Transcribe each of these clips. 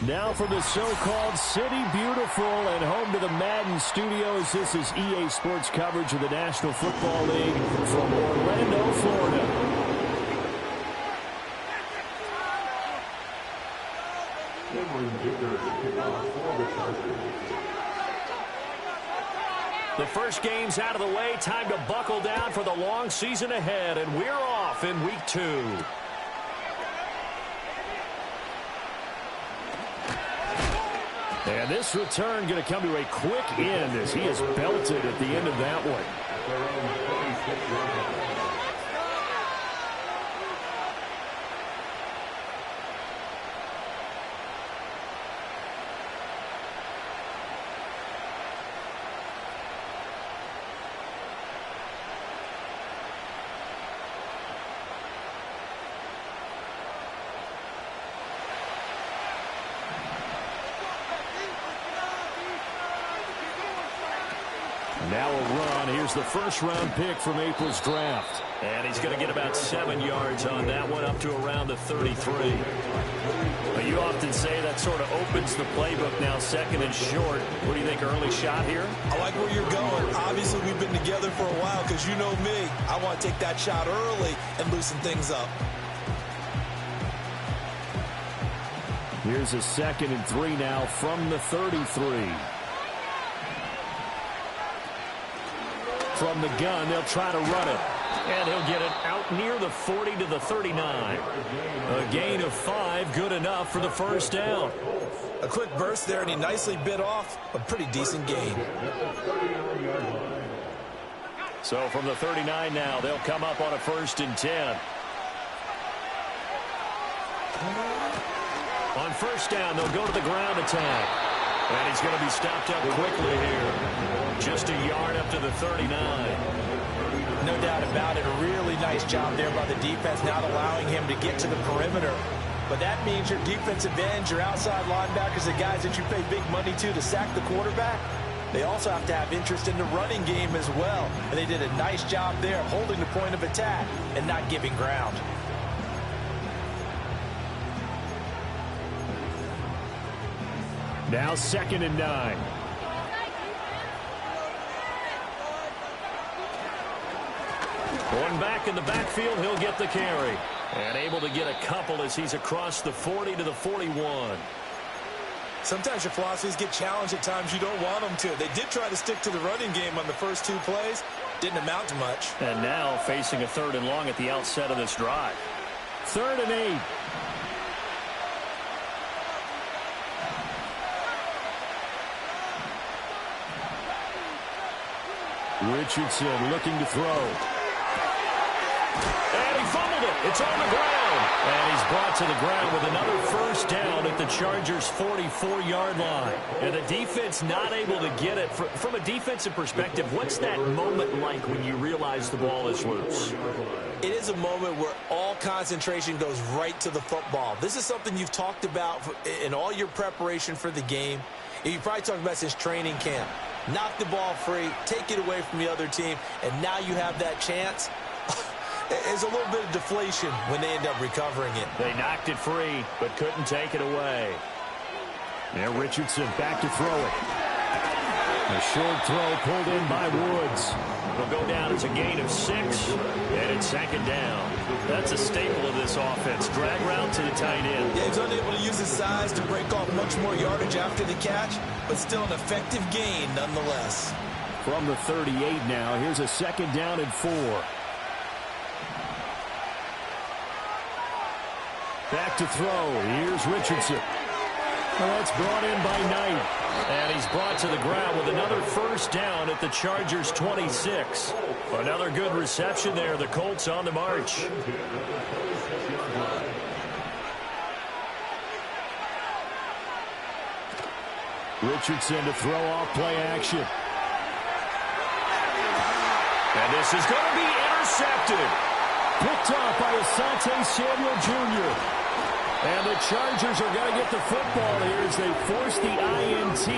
Now from the so-called City Beautiful and home to the Madden Studios, this is EA Sports coverage of the National Football League from Orlando, Florida. The first game's out of the way. Time to buckle down for the long season ahead, and we're off in week 2. And this return going to come to a quick end as he is belted at the end of that one. Now a run. Here's the first-round pick from April's draft. And he's going to get about 7 yards on that one, up to around the 33. But you often say that sort of opens the playbook now, second and short. What do you think, early shot here? I like where you're going. Obviously, we've been together for a while because you know me. I want to take that shot early and loosen things up. Here's a 2nd and 3 now from the 33. From the gun, they'll try to run it. And he'll get it out near the 40 to the 39. A gain of 5, good enough for the first down. A quick burst there, and he nicely bit off a pretty decent gain. So from the 39 now, they'll come up on a 1st and 10. On first down, they'll go to the ground attack. And he's going to be stopped up quickly here. Just a yard up to the 39. No doubt about it. A really nice job there by the defense, not allowing him to get to the perimeter. But that means your defensive ends, your outside linebackers, the guys that you pay big money to sack the quarterback, they also have to have interest in the running game as well. And they did a nice job there holding the point of attack and not giving ground. Now 2nd and 9. Going back in the backfield, he'll get the carry. And able to get a couple as he's across the 40 to the 41. Sometimes your philosophies get challenged at times you don't want them to. They did try to stick to the running game on the first 2 plays. Didn't amount to much. And now facing a 3rd and long at the outset of this drive. 3rd and 8. Richardson looking to throw. And he fumbled it. It's on the ground. And he's brought to the ground with another first down at the Chargers' 44-yard line. And the defense not able to get it. From a defensive perspective, what's that moment like when you realize the ball is loose? It is a moment where all concentration goes right to the football. This is something you've talked about in all your preparation for the game. You probably talked about since training camp. Knock the ball free, take it away from the other team, and now you have that chance. There's a little bit of deflation when they end up recovering it. They knocked it free, but couldn't take it away. Now Richardson back to throw it. A short throw pulled in by Woods. Will go down as a gain of 6, and it's 2nd down. That's a staple of this offense. Drag route to the tight end. Yeah, he's unable to use his size to break off much more yardage after the catch, but still an effective gain nonetheless. From the 38 now, here's a 2nd down and 4. Back to throw. Here's Richardson. Well, that's brought in by Knight. And he's brought to the ground with another first down at the Chargers' 26. Another good reception there. The Colts on the march. Richardson to throw off play action. And this is going to be intercepted. Picked off by Asante Samuel Jr. And the Chargers are going to get the football here as they force the INT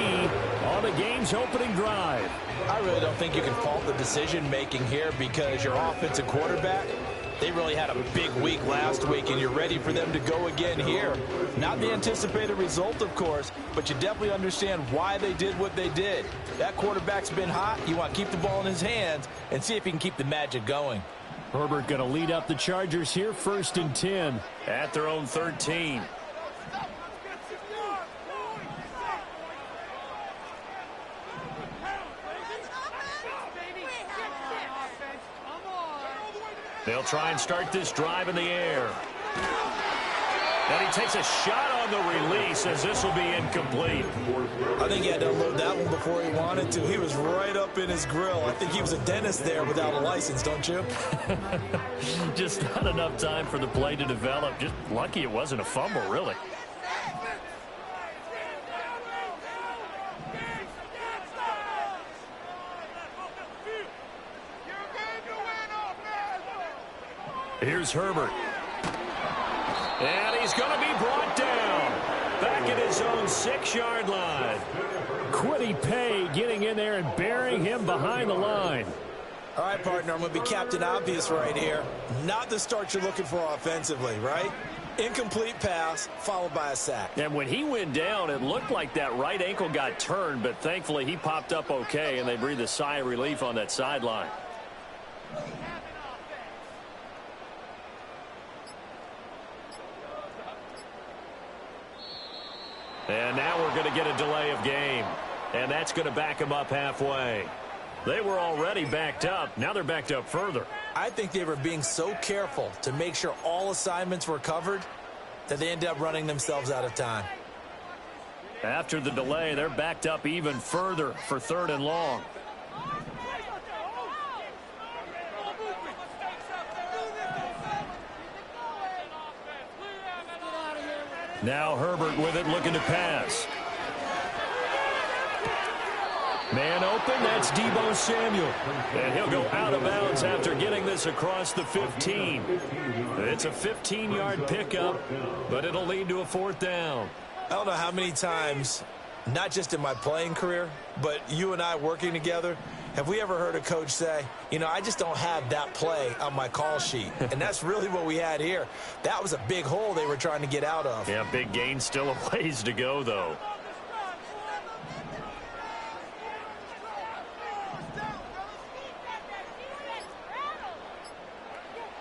on the game's opening drive. I really don't think you can fault the decision-making here because your offensive quarterback They really had a big week last week, and you're ready for them to go again here. Not the anticipated result, of course, but you definitely understand why they did what they did. That quarterback's been hot. You want to keep the ball in his hands and see if he can keep the magic going. Herbert going to lead up the Chargers here, 1st and 10 at their own 13. They'll try and start this drive in the air. And he takes a shot on the release as this will be incomplete. I think he had to unload that one before he wanted to. He was right up in his grill. I think he was a dentist there without a license, don't you? Just not enough time for the play to develop. Just lucky it wasn't a fumble, really. Here's Herbert. And he's going to be brought down. Back at his own 6-yard line. Kwity Paye getting in there and burying him behind the line. All right, partner, I'm going to be Captain Obvious right here. Not the start you're looking for offensively, right? Incomplete pass, followed by a sack. And when he went down, it looked like that right ankle got turned, but thankfully he popped up okay, and they breathed a sigh of relief on that sideline. And now we're going to get a delay of game. And that's going to back them up halfway. They were already backed up. Now they're backed up further. I think they were being so careful to make sure all assignments were covered that they ended up running themselves out of time. After the delay, they're backed up even further for 3rd and long. Now Herbert with it, looking to pass. Man open, that's Deebo Samuel. And he'll go out of bounds after getting this across the 15. It's a 15-yard pickup, but it'll lead to a 4th down. I don't know how many times, not just in my playing career, but you and I working together, have we ever heard a coach say, you know, I just don't have that play on my call sheet. And that's really what we had here. That was a big hole they were trying to get out of. Yeah, big gain, still a ways to go, though.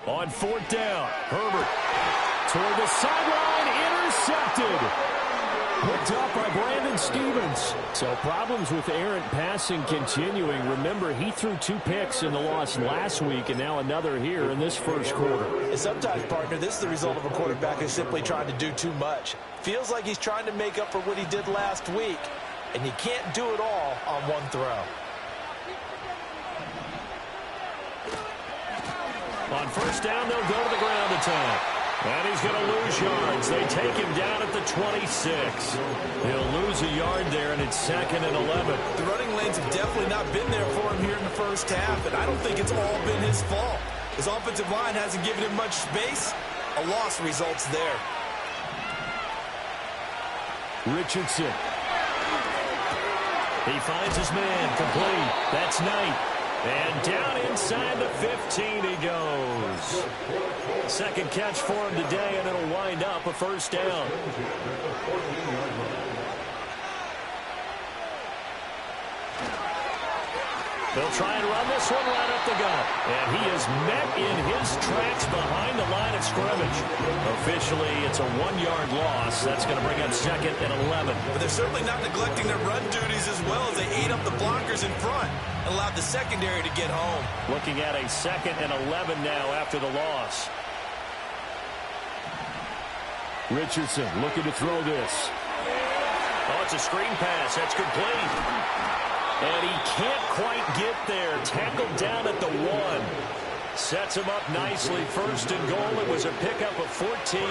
On 4th down, Herbert toward the sideline, intercepted. Picked up by Brandon Stephens. So problems with errant passing continuing. Remember, he threw 2 picks in the loss last week, and now another here in this first quarter. And sometimes, partner, this is the result of a quarterback who's simply trying to do too much. Feels like he's trying to make up for what he did last week, and you can't do it all on one throw. On 1st down, they'll go to the ground attack. And he's going to lose yards. They take him down at the 26. He'll lose a yard there, and it's 2nd and 11. The running lanes have definitely not been there for him here in the first half, and I don't think it's all been his fault. His offensive line hasn't given him much space. A loss results there. Richardson. He finds his man, complete. That's Knight. And down inside the 15 he goes. 2nd catch for him today, and it'll wind up a 1st down. They'll try and run this one right up the gut. And he is met in his tracks behind the line of scrimmage. Officially, it's a 1-yard loss. That's going to bring up 2nd and 11. But they're certainly not neglecting their run duties as well as they ate up the blockers in front and allowed the secondary to get home. Looking at a 2nd and 11 now after the loss. Richardson looking to throw this. Oh, it's a screen pass. That's complete. And he can't quite get there. Tackled down at the 1. Sets him up nicely. 1st and goal. It was a pickup of 14.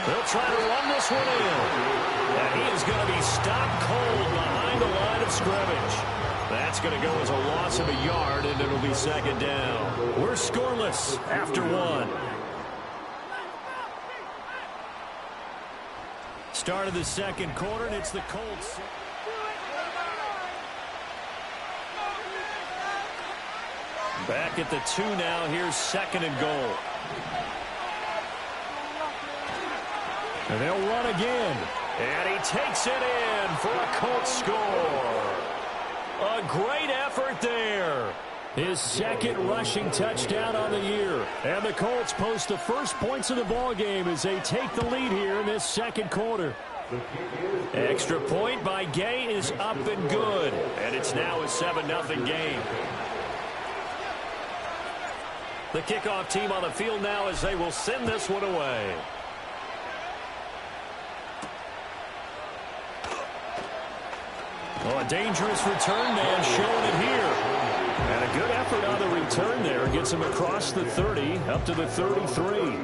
They'll try to run this one in. And he is going to be stopped cold behind the line of scrimmage. That's going to go as a loss of a yard, and it'll be 2nd down. We're scoreless after 1. Start of the 2nd quarter, and it's the Colts. Back at the 2 now. Here's 2nd and goal. And they'll run again. And he takes it in for a Colts score. A great effort there. His 2nd rushing touchdown on the year. And the Colts post the first points of the ball game as they take the lead here in this 2nd quarter. Extra point by Gay is up and good. And it's now a 7-0 game. The kickoff team on the field now as they will send this one away. Oh, a dangerous return man showing it here. And a good effort on the return there. Gets him across the 30 up to the 33.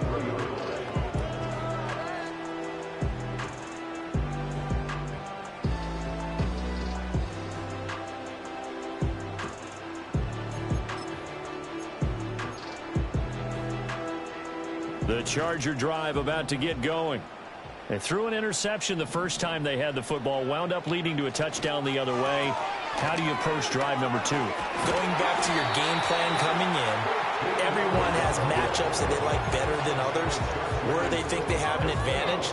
The Charger drive about to get going. They threw an interception the first time they had the football, wound up leading to a touchdown the other way. How do you approach drive number 2? Going back to your game plan coming in, everyone has matchups that they like better than others. Where they think they have an advantage,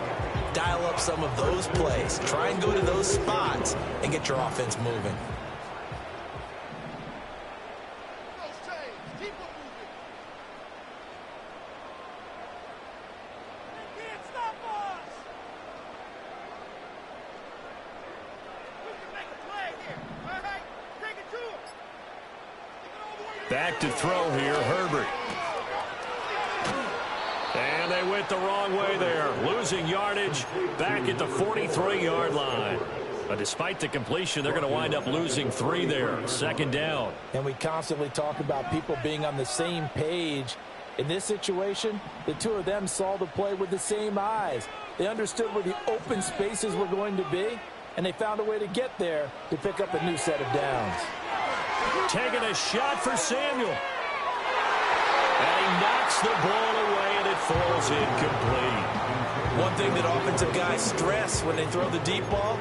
dial up some of those plays. Try and go to those spots and get your offense moving. Back to throw here, Herbert. And they went the wrong way there. Losing yardage back at the 43-yard line. But despite the completion, they're going to wind up losing 3 there. 2nd down. And we constantly talk about people being on the same page. In this situation, the 2 of them saw the play with the same eyes. They understood where the open spaces were going to be, and they found a way to get there to pick up a new set of downs. Taking a shot for Samuel. And he knocks the ball away, and it falls incomplete. One thing that offensive guys stress when they throw the deep ball,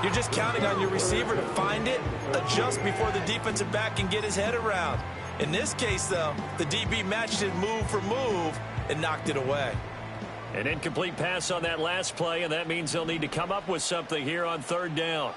you're just counting on your receiver to find it, adjust before the defensive back can get his head around. In this case, though, the DB matched it move for move and knocked it away. An incomplete pass on that last play, and that means they'll need to come up with something here on 3rd down.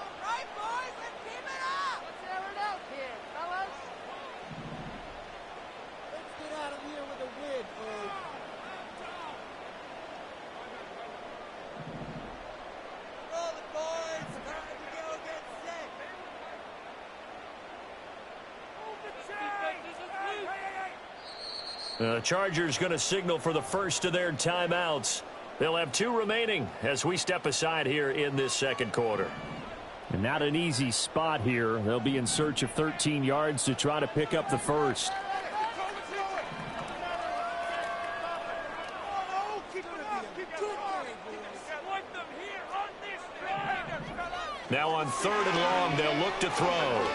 The Chargers going to signal for the first of their timeouts. They'll have 2 remaining as we step aside here in this 2nd quarter. And not an easy spot here. They'll be in search of 13 yards to try to pick up the first. Now on 3rd and long, they'll look to throw.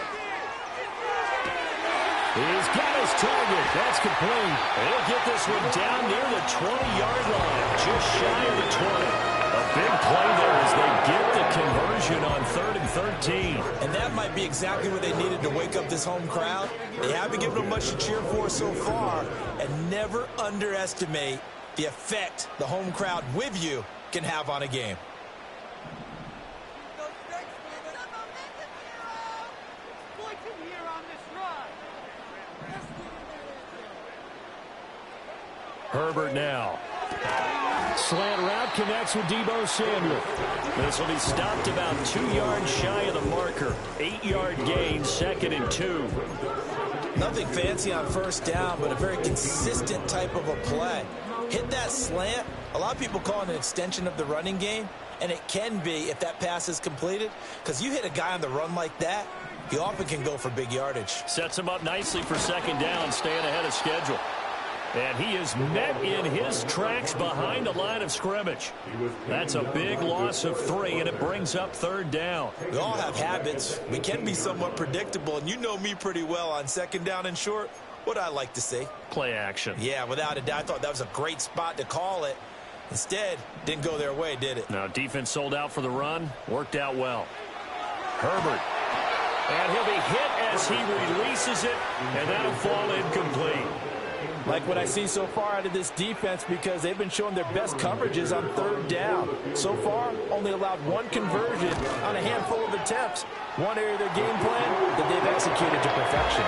He's got his target. That's complete. They'll get this one down near the 20-yard line, just shy of the 20. A big play there as they get the conversion on 3rd and 13. And that might be exactly what they needed to wake up this home crowd. They haven't given them much to cheer for so far, and never underestimate the effect the home crowd with you can have on a game. Herbert now. Slant route connects with Deebo Samuel. This will be stopped about 2 yards shy of the marker. 8-yard gain, 2nd and 2. Nothing fancy on 1st down, but a very consistent type of a play. Hit that slant. A lot of people call it an extension of the running game, and it can be if that pass is completed, because you hit a guy on the run like that, he often can go for big yardage. Sets him up nicely for 2nd down, staying ahead of schedule. And he is met in his tracks behind the line of scrimmage. That's a big loss of 3, and it brings up 3rd down. We all have habits. We can be somewhat predictable, and you know me pretty well on 2nd down and short. What I like to see. Play action. Yeah, without a doubt. I thought that was a great spot to call it. Instead, didn't go their way, did it? Now, defense sold out for the run. Worked out well. Herbert. And he'll be hit as he releases it, and that'll fall incomplete. Like what I see so far out of this defense, because they've been showing their best coverages on third down. So far, only allowed one conversion on a handful of attempts. One area of their game plan that they've executed to perfection.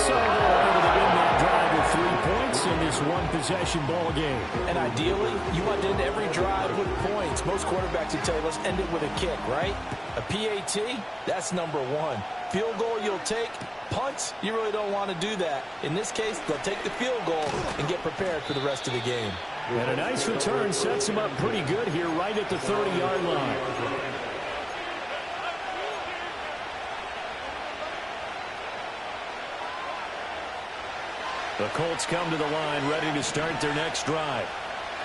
So they're able to win that drive with 3 points in this one-possession ball game. And ideally, you want to end every drive with points. Most quarterbacks would tell you, let's end it with a kick, right? A PAT, that's number one. Field goal you'll take. Punts, you really don't want to do that. In this case, they'll take the field goal and get prepared for the rest of the game. And a nice return sets him up pretty good here right at the 30-yard line. The Colts come to the line ready to start their next drive.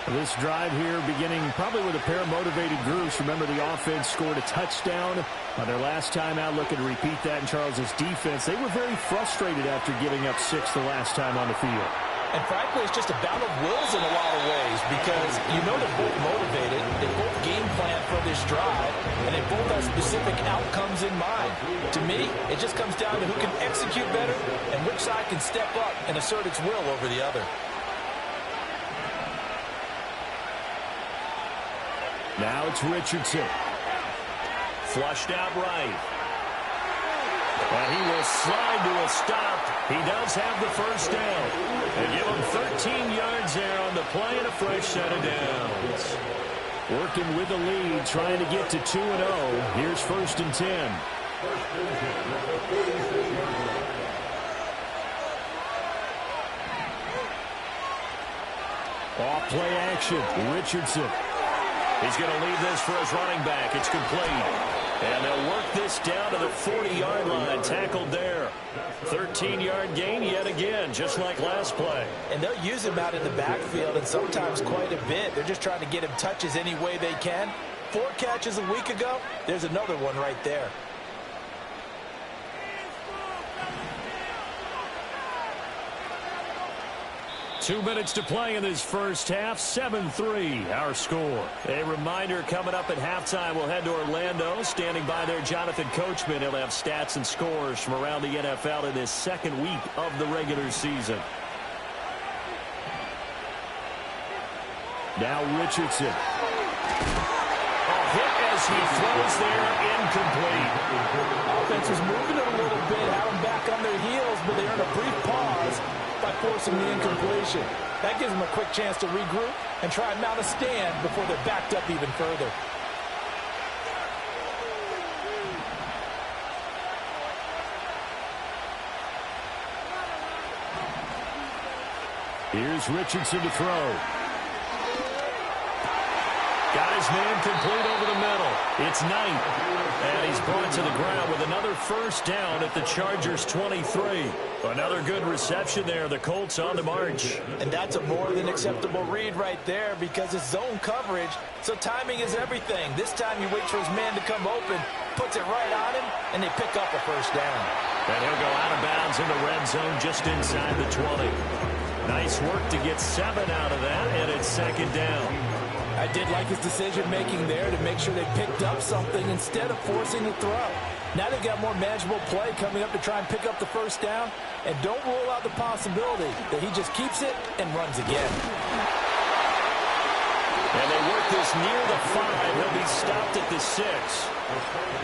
This drive here beginning probably with a pair of motivated groups. Remember, the offense scored a touchdown on their last time out. Looking to repeat that in Charles's defense. They were very frustrated after giving up 6 the last time on the field. And frankly, it's just a battle of wills in a lot of ways, because you know they're both motivated. They both game plan for this drive, and they both have specific outcomes in mind. To me, it just comes down to who can execute better and which side can step up and assert its will over the other. Now it's Richardson. Flushed out right. And he will slide to a stop. He does have the first down. They give him 13 yards there on the play and a fresh set of downs. Working with the lead, trying to get to 2-0. Here's 1st and 10. Off play action. Richardson. He's going to leave this for his running back. It's complete. And they'll work this down to the 40-yard line. Tackled there. 13-yard gain yet again, just like last play. And they'll use him out in the backfield, and sometimes quite a bit. They're just trying to get him touches any way they can. 4 catches a week ago. There's another one right there. Two minutes to play in this first half. 7-3, our score. A reminder, coming up at halftime, we'll head to Orlando. Standing by there, Jonathan Coachman. He'll have stats and scores from around the NFL in this second week of the regular season. Now Richardson. A hit as he throws there, incomplete. Offense was moving it a little bit, had them back on their heels, but they earned a brief pause by forcing the incompletion. That gives them a quick chance to regroup and try and mount a stand before they're backed up even further. Here's Richardson to throw. Got his man complete over the middle. It's Knight. And he's brought to the ground with another first down at the Chargers' 23. Another good reception there. The Colts on the march. And that's a more than acceptable read right there, because it's zone coverage, so timing is everything. This time he waits for his man to come open, puts it right on him, and they pick up a first down. And he'll go out of bounds in the red zone just inside the 20. Nice work to get 7 out of that, and it's second down. I did like his decision-making there to make sure they picked up something instead of forcing the throw. Now they've got more manageable play coming up to try and pick up the first down, and don't rule out the possibility that he just keeps it and runs again. And they work this near the 5. He'll be stopped at the 6.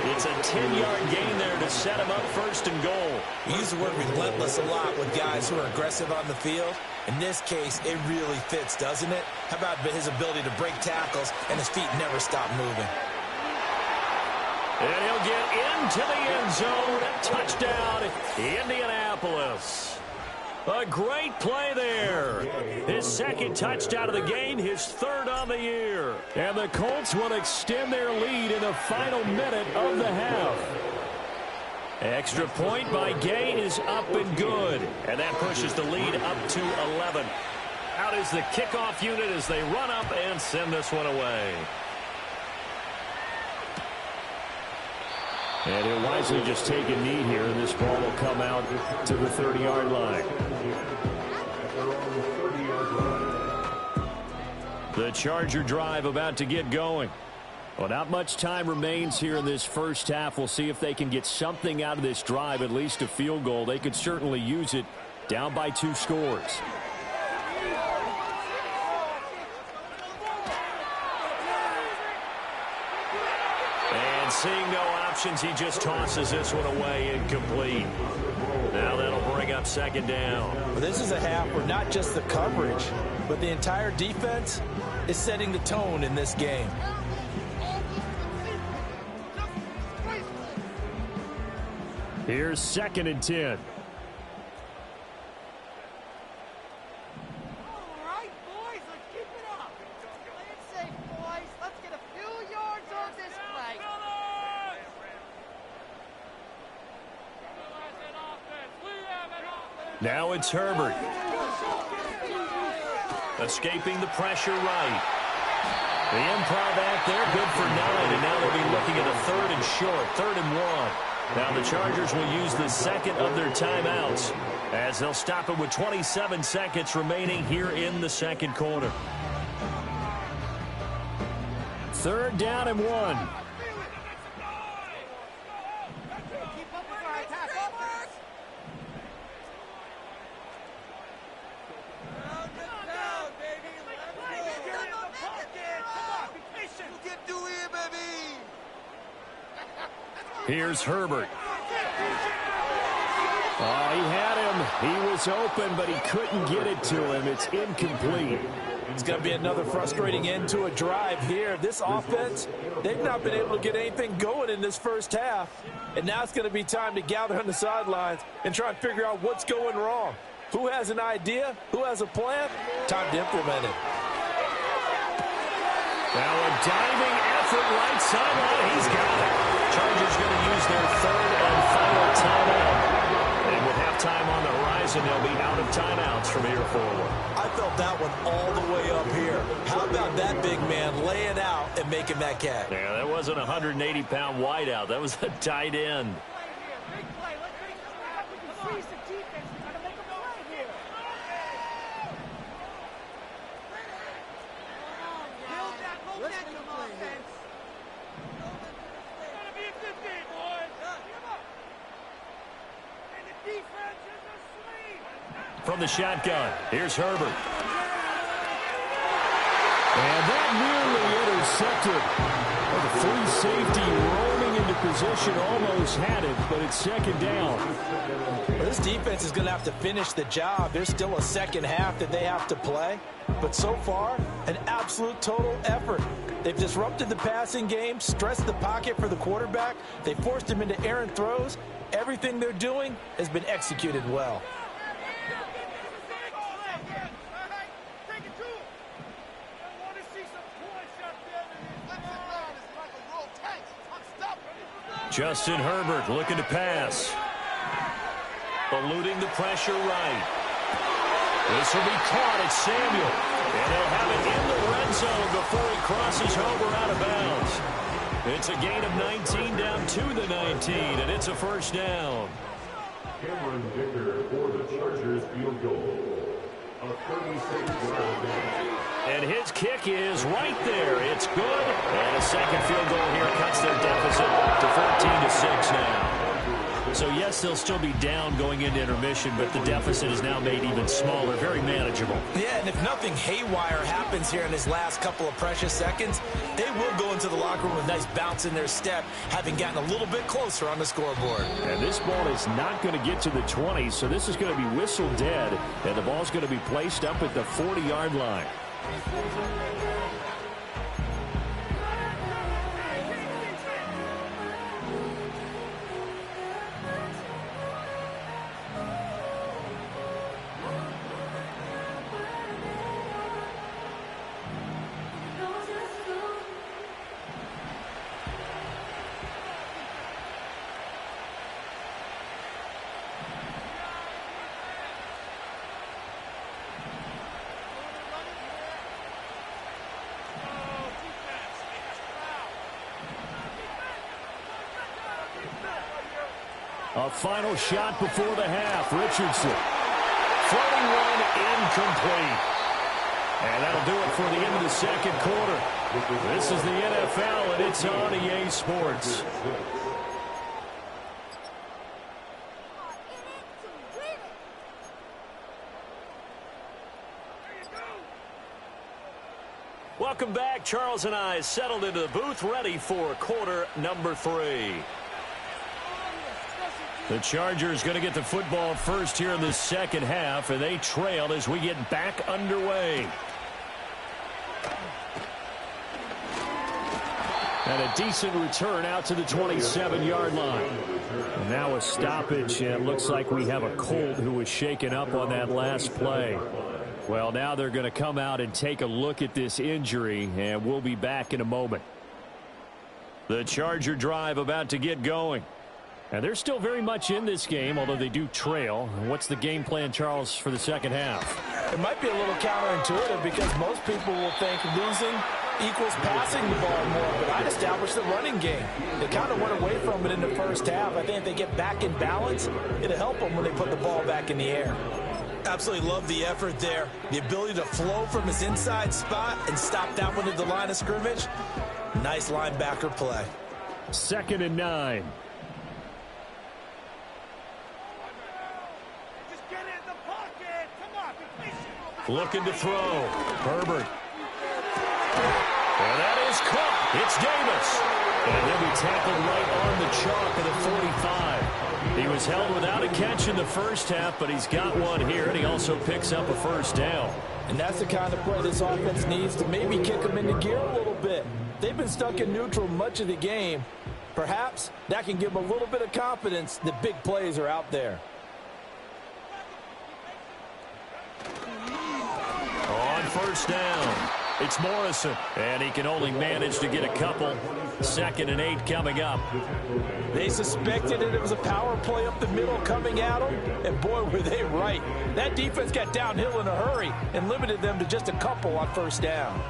It's a 10-yard gain there to set him up first and goal. We use the word relentless a lot with guys who are aggressive on the field. In this case, it really fits, doesn't it? How about his ability to break tackles and his feet never stop moving? And he'll get into the end zone. Touchdown, Indianapolis. A great play there. His second touchdown of the game, his third on the year. And the Colts will extend their lead in the final minute of the half. Extra point by Gay is up and good. And that pushes the lead up to 11. Out is the kickoff unit as they run up and send this one away. And he'll wisely just take a knee here, and this ball will come out to the 30-yard line. The Charger drive about to get going. Well, not much time remains here in this first half. We'll see if they can get something out of this drive, at least a field goal. They could certainly use it, down by 2 scores. And seeing no options, he just tosses this one away, incomplete. Now that'll bring up second down. Well, this is a half where not just the coverage, but the entire defense is setting the tone in this game. Here's 2nd and 10. All right, boys, let's keep it up. Play it safe, boys. Let's get a few yards on this play. Now it's Herbert. Escaping the pressure right. The improv act there, good for 9, and now they'll be looking at a 3rd and short, 3rd and 1. Now the Chargers will use the second of their timeouts as they'll stop it with 27 seconds remaining here in the second quarter. 3rd down and 1. Here's Herbert. Oh, he had him. He was open, but he couldn't get it to him. It's incomplete. It's going to be another frustrating end to a drive here. This offense, they've not been able to get anything going in this first half. And now it's going to be time to gather on the sidelines and try and figure out what's going wrong. Who has an idea? Who has a plan? Time to implement it. Now a diving effort right sideline. He's got it. Chargers going to use their 3rd and final timeout. And with halftime on the horizon, they'll be out of timeouts from here forward. I felt that one all the way up here. How about that big man laying out and making that catch? Yeah, that wasn't a 180-pound wideout. That was a tight end. Big play. Let's make this happen. We can freeze the defense. We got to make a play here. Build that momentum offense. Gotta be a good game, boys. And the defense is asleep. From the shotgun, here's Herbert. And that nearly intercepted. Well, the free safety rolling into position almost had it, but it's 2nd down. Well, this defense is going to have to finish the job. There's still a second half that they have to play. But so far, an absolute total effort. They've disrupted the passing game, stressed the pocket for the quarterback. They forced him into errant throws. Everything they're doing has been executed well. Justin Herbert looking to pass. Eluding the pressure right. This will be caught at Samuel. And they'll have it in the red zone before he crosses over out of bounds. It's a gain of 19 down to the 19, and it's a 1st down. Cameron Dicker for the Chargers field goal. A 36-yard gain. And his kick is right there. It's good. And a second field goal here cuts their deficit to 14-6 now. So, yes, they'll still be down going into intermission, but the deficit is now made even smaller, very manageable. Yeah, and if nothing haywire happens here in his last couple of precious seconds, they will go into the locker room with a nice bounce in their step, having gotten a little bit closer on the scoreboard. And this ball is not going to get to the 20, so this is going to be whistled dead, and the ball's going to be placed up at the 40-yard line. A final shot before the half. Richardson. Floating one incomplete. And that'll do it for the end of the second quarter. This is the NFL, and it's on EA Sports. Welcome back. Charles and I settled into the booth, ready for quarter number 3. The Chargers going to get the football first here in the second half, and they trail as we get back underway. And a decent return out to the 27-yard line. And now a stoppage, and it looks like we have a Colt who was shaken up on that last play. Well, now they're going to come out and take a look at this injury, and we'll be back in a moment. The Charger drive about to get going. And they're still very much in this game, although they do trail. What's the game plan, Charles, for the second half? It might be a little counterintuitive because most people will think losing equals passing the ball more, but I'd establish the running game. They kind of went away from it in the first half. I think if they get back in balance, it'll help them when they put the ball back in the air. Absolutely love the effort there. The ability to flow from his inside spot and stop that one at the line of scrimmage. Nice linebacker play. 2nd and 9. Looking to throw. Herbert. And that is caught. It's Davis. And he'll be tackled right on the chalk of the 45. He was held without a catch in the first half, but he's got one here, and he also picks up a first down. And that's the kind of play this offense needs to maybe kick them into gear a little bit. They've been stuck in neutral much of the game. Perhaps that can give them a little bit of confidence that big plays are out there. On first down, it's Morrison, and he can only manage to get a couple. 2nd and 8 coming up. They suspected it was a power play up the middle coming at them, and boy, were they right. That defense got downhill in a hurry and limited them to just a couple on first down.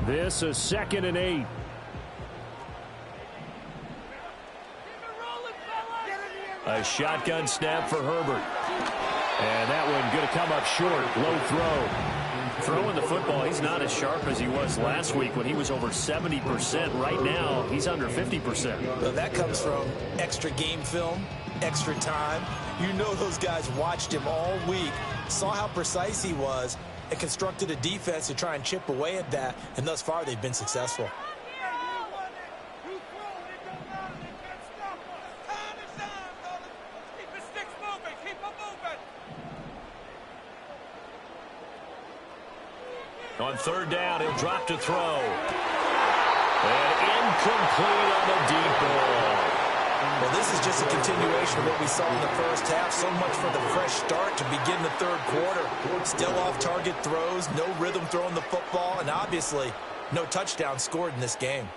This is 2nd and 8. A shotgun snap for Herbert. And that one going to come up short. Low throw. Throwing the football, he's not as sharp as he was last week when he was over 70%. Right now, he's under 50%. Well, that comes from extra game film, extra time. You know those guys watched him all week, saw how precise he was, and constructed a defense to try and chip away at that. And thus far, they've been successful. On 3rd down, he'll drop to throw. And incomplete on the deep ball. Well, this is just a continuation of what we saw in the first half. So much for the fresh start to begin the 3rd quarter. Still off-target throws, no rhythm throwing the football, and obviously no touchdown scored in this game.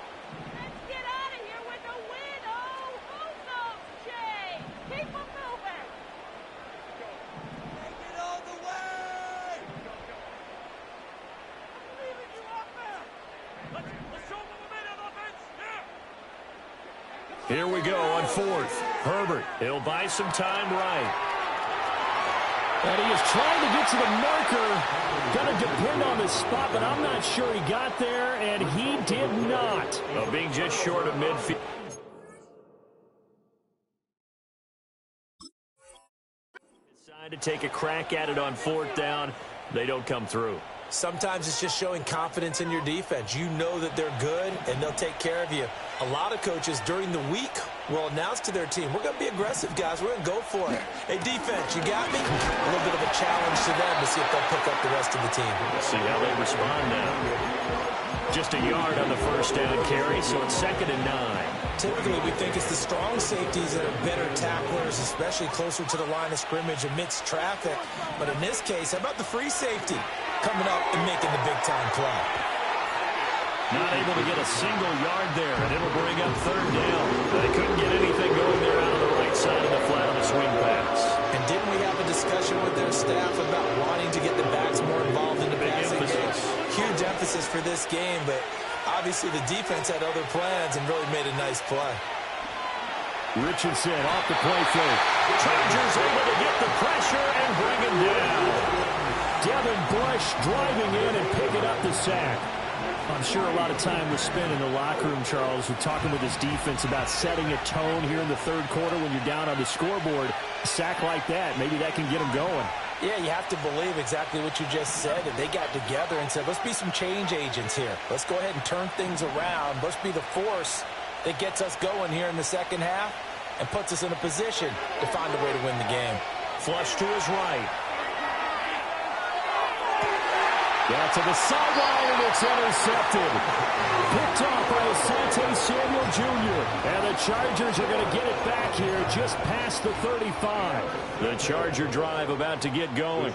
Here we go on 4th. Herbert, he'll buy some time right. And he is trying to get to the marker. Going to depend on the spot, but I'm not sure he got there, and he did not. Being just short of midfield. Decide to take a crack at it on 4th down. They don't come through. Sometimes it's just showing confidence in your defense. You know that they're good, and they'll take care of you. A lot of coaches during the week will announce to their team, we're going to be aggressive, guys. We're going to go for it. Hey, defense, you got me? A little bit of a challenge to them to see if they'll pick up the rest of the team. We'll see how they respond now. Just a yard on the first down carry, so it's 2nd and 9. Typically, we think it's the strong safeties that are better tacklers, especially closer to the line of scrimmage amidst traffic. But in this case, how about the free safety coming up and making the big-time play? Not able to get a single yard there, and it'll bring up 3rd down. They couldn't get anything going there out of the right side of the flat on the swing pass. And didn't we have a discussion with their staff about wanting to get the backs more involved in the passing game? Huge emphasis for this game, but obviously the defense had other plans and really made a nice play. Richardson off the play fake. Chargers able to get the pressure and bring him down. Devin Bush driving in and picking up the sack. I'm sure a lot of time was spent in the locker room, Charles, with talking with his defense about setting a tone here in the third quarter when you're down on the scoreboard. A sack like that, maybe that can get him going. Yeah, you have to believe exactly what you just said, that they got together and said, let's be some change agents here. Let's go ahead and turn things around. Let's be the force that gets us going here in the second half and puts us in a position to find a way to win the game. Flush to his right. Down to the sideline, and it's intercepted. Picked off by Asante Samuel Jr. And the Chargers are going to get it back here just past the 35. The Charger drive about to get going.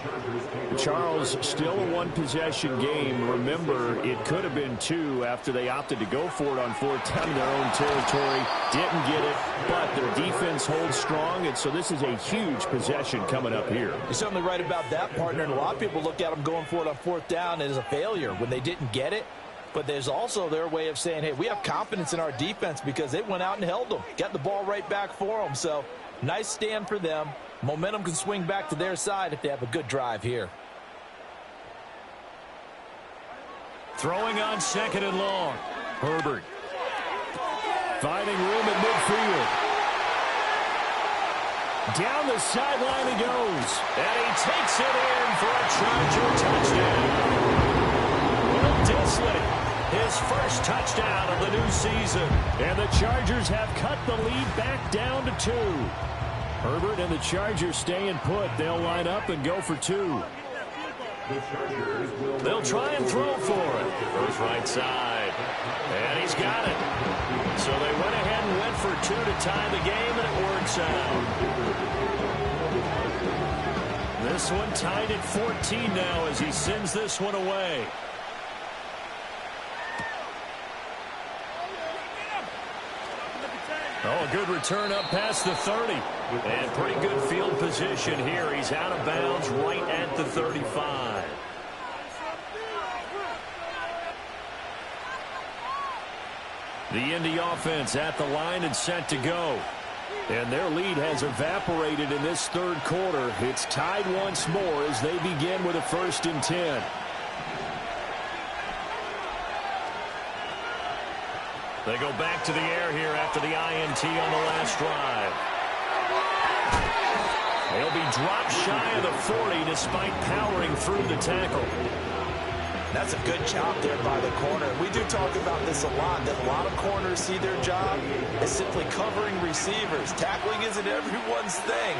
Charles, still a one-possession game. Remember, it could have been two after they opted to go for it on fourth down in their own territory. Didn't get it, but their defense holds strong, and so this is a huge possession coming up here. You're certainly right about that, partner, and a lot of people look at them going for it on fourth down as a failure when they didn't get it. But there's also their way of saying, hey, we have confidence in our defense because they went out and held them, got the ball right back for them. So nice stand for them. Momentum can swing back to their side if they have a good drive here. Throwing on second and long. Herbert finding room at midfield. Down the sideline he goes. And he takes it in for a Charger touchdown. Will Dissly, his first touchdown of the new season. And the Chargers have cut the lead back down to 2. Herbert and the Chargers staying put. They'll line up and go for 2. They'll try and throw for it. Goes right side. And he's got it. So they went ahead and went for 2 to tie the game, and it works out. This one tied at 14 now as he sends this one away. Oh, a good return up past the 30. And pretty good field position here. He's out of bounds right at the 35. The Indy offense at the line and set to go. And their lead has evaporated in this third quarter. It's tied once more as they begin with a 1st and 10. They go back to the air here after the INT on the last drive. They'll be dropped shy of the 40 despite powering through the tackle. That's a good job there by the corner. We do talk about this a lot, that a lot of corners see their job as simply covering receivers. Tackling isn't everyone's thing.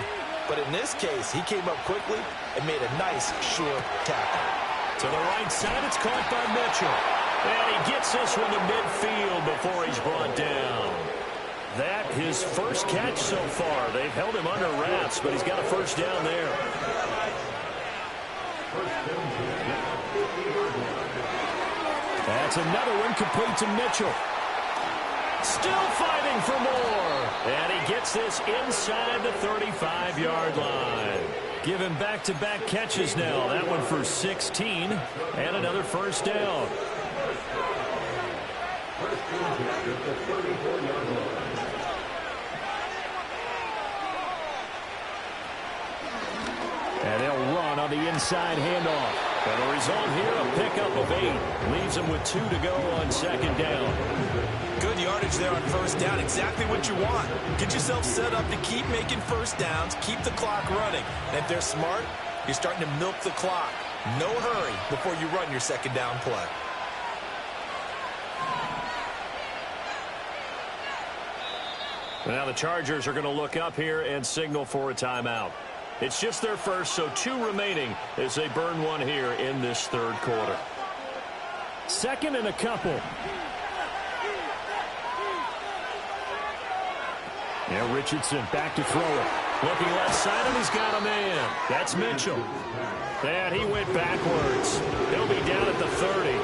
But in this case, he came up quickly and made a nice, short tackle. To the right side, it's caught by Mitchell. And he gets this one to midfield before he's brought down. That his first catch so far. They've held him under wraps, but he's got a first down there. That's another one complete to Mitchell. Still fighting for more. And he gets this inside the 35-yard line. Give him back-to-back catches now. That one for 16 and another first down. And they'll run on the inside handoff. And the result here, a pickup of 8. Leaves them with 2 to go on second down. Good yardage there on first down. Exactly what you want. Get yourself set up to keep making first downs, keep the clock running. And if they're smart, you're starting to milk the clock. No hurry before you run your second down play. Now the Chargers are going to look up here and signal for a timeout. It's just their first, so 2 remaining as they burn one here in this third quarter. Second and a couple. Yeah, Richardson back to throw it. Looking left side, and he's got a man. That's Mitchell. And he went backwards. He'll be down at the 30.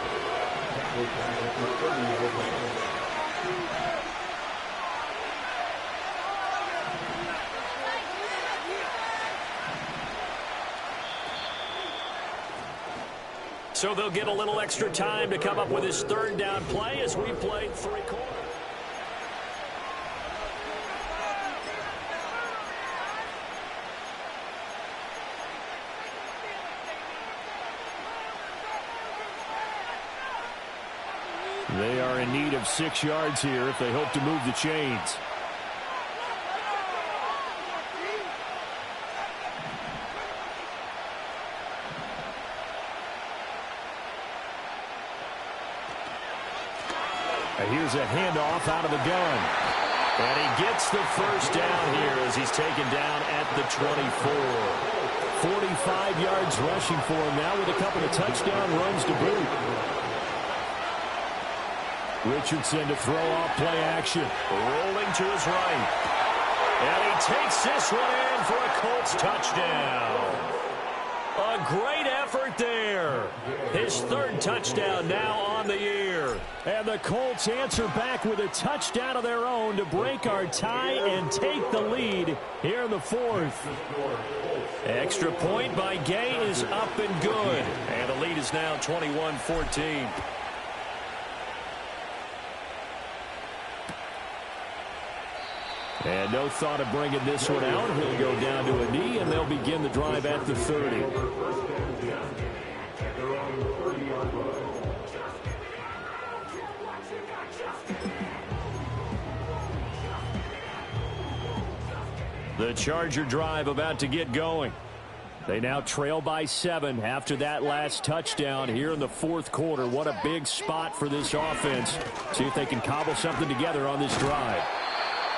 So they'll get a little extra time to come up with his third down play as we played 3 quarters. They are in need of 6 yards here if they hope to move the chains. Here's a handoff out of the gun. And he gets the first down here as he's taken down at the 24. 45 yards rushing for him now with a couple of touchdown runs to boot. Richardson to throw off play action. Rolling to his right. And he takes this one in for a Colts touchdown. A great effort there. His 3rd touchdown now on the year. And the Colts answer back with a touchdown of their own to break our tie and take the lead here in the 4th. Extra point by Gay is up and good. And the lead is now 21-14. And no thought of bringing this one out. He'll go down to a knee, and they'll begin the drive at the 30. The Charger drive about to get going. They now trail by 7 after that last touchdown here in the 4th quarter. What a big spot for this offense. See if they can cobble something together on this drive.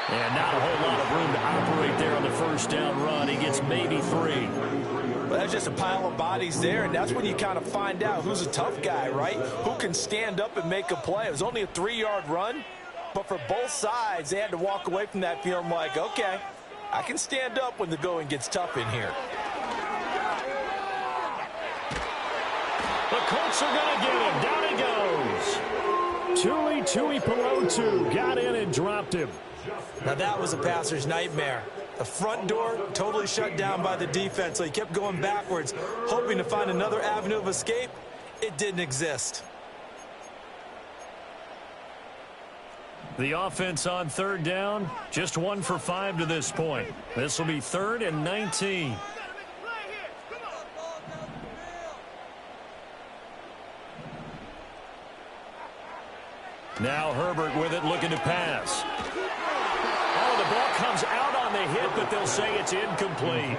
And not a whole lot of room to operate there on the first down run. He gets maybe 3. Well, that's just a pile of bodies there, and that's when you kind of find out who's a tough guy, right? Who can stand up and make a play. It was only a 3-yard run, but for both sides, they had to walk away from that feeling like, okay, I can stand up when the going gets tough in here. The Colts are going to get him. Down he goes. Tui Pelotu got in and dropped him. Now that was a passer's nightmare. The front door totally shut down by the defense, so he kept going backwards, hoping to find another avenue of escape. It didn't exist. The offense on 3rd down, just 1 for 5 to this point. This will be 3rd and 19. Now Herbert with it, looking to pass. Oh, the ball comes out on the hit, but they'll say it's incomplete.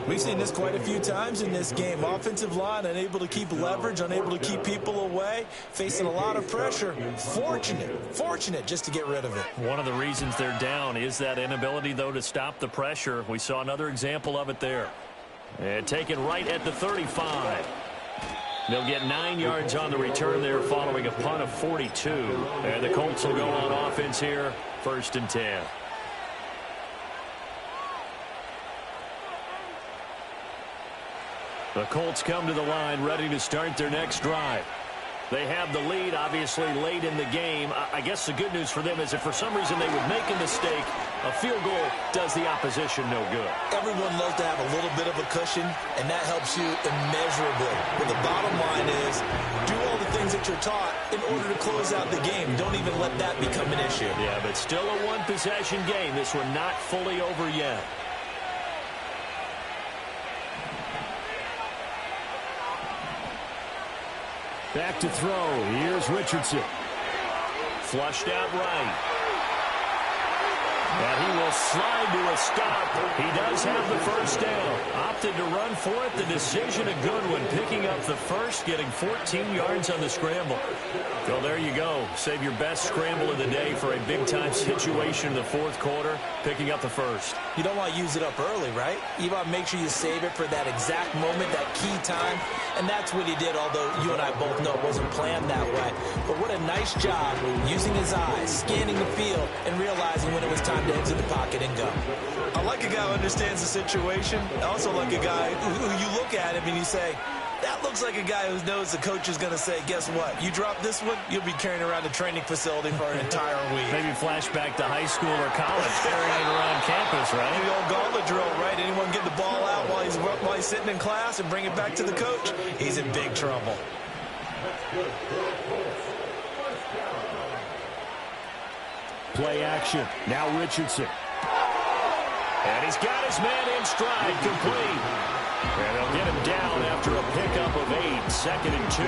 We've seen this quite a few times in this game. Offensive line unable to keep leverage, unable to keep people away, facing a lot of pressure. Fortunate just to get rid of it. One of the reasons they're down is that inability, though, to stop the pressure. We saw another example of it there. And taken right at the 35. They'll get 9 yards on the return there following a punt of 42. And the Colts will go on offense here, 1st and 10. The Colts come to the line ready to start their next drive. They have the lead, obviously, late in the game. I guess the good news for them is if for some reason they would make a mistake, a field goal does the opposition no good. Everyone loves to have a little bit of a cushion, and that helps you immeasurably. But the bottom line is, do all the things that you're taught in order to close out the game. Don't even let that become an issue. Yeah, but still a one-possession game. This one not fully over yet. Back to throw. Here's Richardson. Flushed out right. And he will slide to a stop. He does have the first down. Opted to run for it. The decision a good one. Picking up the first, getting 14 yards on the scramble. So there you go. Save your best scramble of the day for a big-time situation in the 4th quarter. Picking up the first. You don't want to use it up early, right? You want to make sure you save it for that exact moment, that key time. And that's what he did, although you and I both know it wasn't planned that way. But what a nice job using his eyes, scanning the field, and realizing when it was time to exit the pocket and go. I like a guy who understands the situation. I also like a guy who you look at him and you say, that looks like a guy who knows the coach is going to say, guess what? You drop this one, you'll be carrying around the training facility for an entire week. Maybe flashback to high school or college, carrying it around campus, right? The old gauntlet drill, right? Anyone get the ball out while he's sitting in class and bring it back to the coach? He's in big trouble. Play action. Now Richardson. And he's got his man in stride, complete. And they'll get him down after a pickup of 8, 2nd and 2.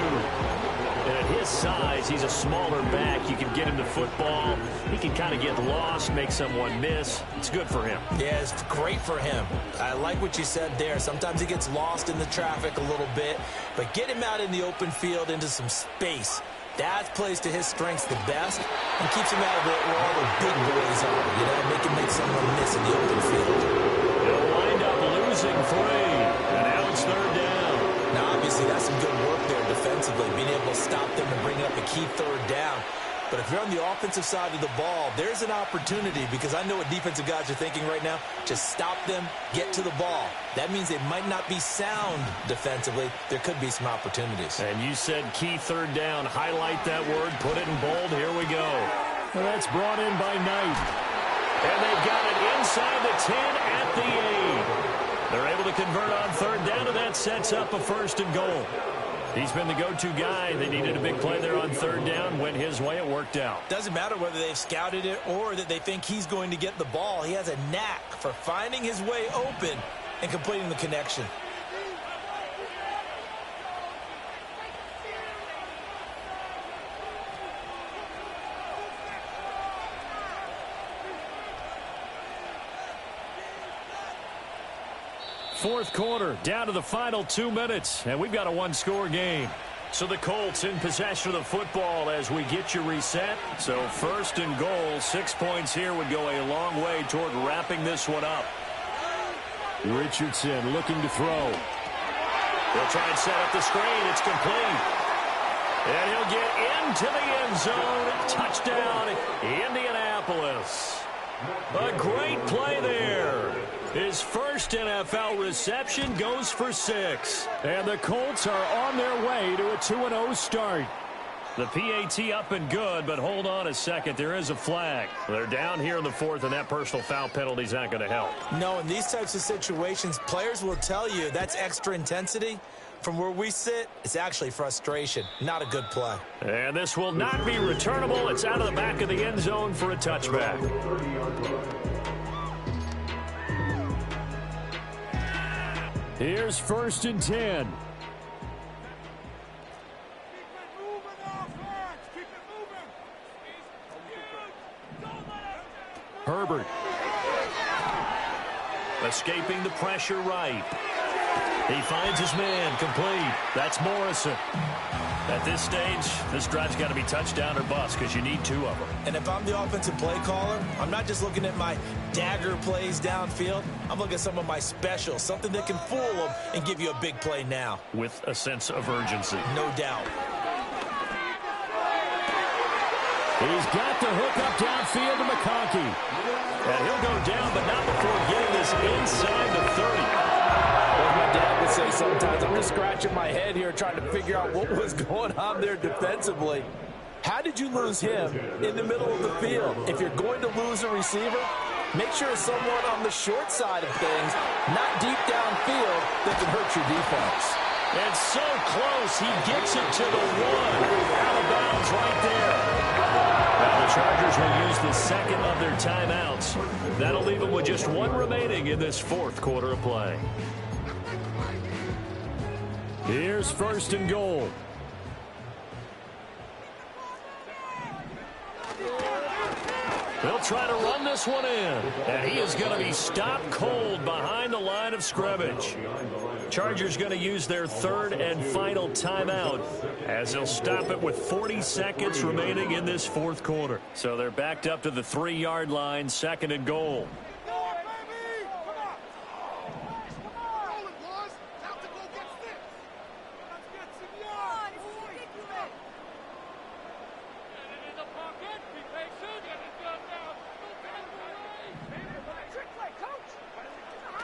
And at his size, he's a smaller back. You can get him the football. He can kind of get lost, make someone miss. It's good for him. Yeah, it's great for him. I like what you said there. Sometimes he gets lost in the traffic a little bit, but get him out in the open field into some space. That plays to his strengths the best and keeps him out of it where all the big boys are. You know, make someone miss in the open field. He'll wind up losing 3, and now it's 3rd down. Now, obviously, that's some good work there defensively, being able to stop them and bring up a key 3rd down. But if you're on the offensive side of the ball, there's an opportunity, because I know what defensive guys are thinking right now. Just stop them, get to the ball. That means they might not be sound defensively. There could be some opportunities. And you said key 3rd down. Highlight that word. Put it in bold. Here we go. Well, that's brought in by Knight. And they've got it inside the 10 at the 8. They're able to convert on 3rd down, and that sets up a 1st and goal. He's been the go-to guy. They needed a big play there on 3rd down. Went his way. It worked out. Doesn't matter whether they've scouted it or that they think he's going to get the ball. He has a knack for finding his way open and completing the connection. Fourth quarter, down to the final 2 minutes, and we've got a 1-score game. So the Colts in possession of the football as we get you reset. So 1st and goal, 6 points here would go a long way toward wrapping this one up. Richardson looking to throw. He'll try and set up the screen. It's complete. And he'll get into the end zone. Touchdown, Indianapolis. A great play there. His first NFL reception goes for 6. And the Colts are on their way to a 2-0 start. The PAT up and good, but hold on a second. There is a flag. They're down here in the 4th, and that personal foul penalty is not going to help. No, in these types of situations, players will tell you that's extra intensity. From where we sit, it's actually frustration. Not a good play. And this will not be returnable. It's out of the back of the end zone for a touchback. Here's 1st and 10. Herbert. Escaping the pressure right. He finds his man, complete. That's Morrison. At this stage, this drive's got to be touchdown or bust because you need 2 of them. And if I'm the offensive play caller, I'm not just looking at my dagger plays downfield. I'm looking at some of my specials, something that can fool them and give you a big play now. With a sense of urgency. No doubt. He's got the hook up downfield to McConkey. And he'll go down, but not before getting this inside the 30. Well, my dad would say sometimes, I'm just scratching my head here trying to figure out what was going on there defensively. How did you lose him in the middle of the field? If you're going to lose a receiver, make sure it's someone on the short side of things, not deep downfield, that can hurt your defense. And so close, he gets it to the 1. Out of bounds right there. Now the Chargers will use the second of their timeouts. That'll leave them with just 1 remaining in this 4th quarter of play. Here's 1st and goal. They'll try to run this one in. And he is going to be stopped cold behind the line of scrimmage. Chargers going to use their 3rd and final timeout as they'll stop it with 40 seconds remaining in this 4th quarter. So they're backed up to the 3-yard line, 2nd and goal.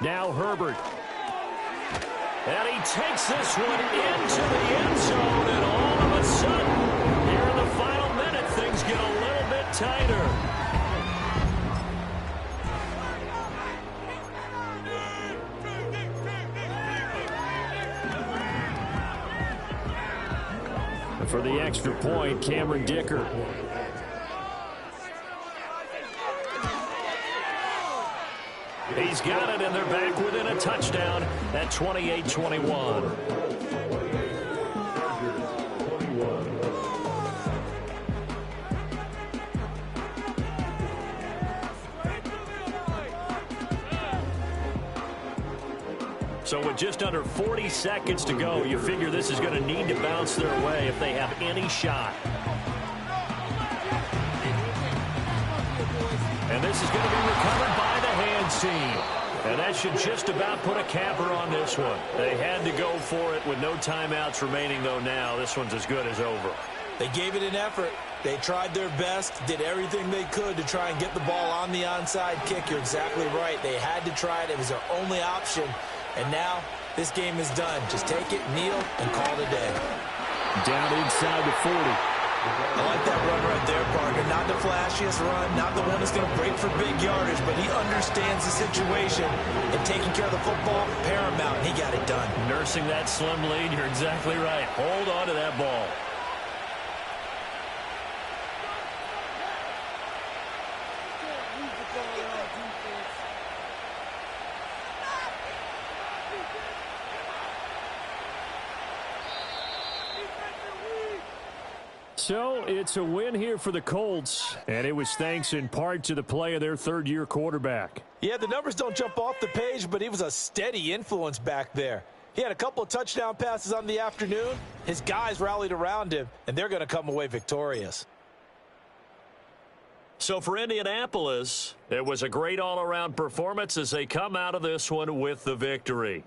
Now Herbert. And he takes this one into the end zone, and all of a sudden, here in the final minute, things get a little bit tighter. And for the extra point, Cameron Dicker. He's got it, and they're back within a touchdown at 28-21. So with just under 40 seconds to go, you figure this is going to need to bounce their way if they have any shot. And this is going to be recovered by the hands team. And that should just about put a capper on this one. They had to go for it with no timeouts remaining, though now. This one's as good as over. They gave it an effort. They tried their best, did everything they could to try and get the ball on the onside kick. You're exactly right. They had to try it. It was their only option. And now this game is done. Just take it, kneel, and call it a day. Down inside the 40. I like that run right there, partner. Not the flashiest run, not the one that's going to break for big yardage, but he understands the situation, and taking care of the football, paramount, and he got it done. Nursing that slim lead, you're exactly right. Hold on to that ball. So it's a win here for the Colts, and it was thanks in part to the play of their third-year quarterback. Yeah, the numbers don't jump off the page, but he was a steady influence back there. He had a couple of touchdown passes on the afternoon. His guys rallied around him, and they're going to come away victorious. So for Indianapolis, it was a great all-around performance as they come out of this one with the victory.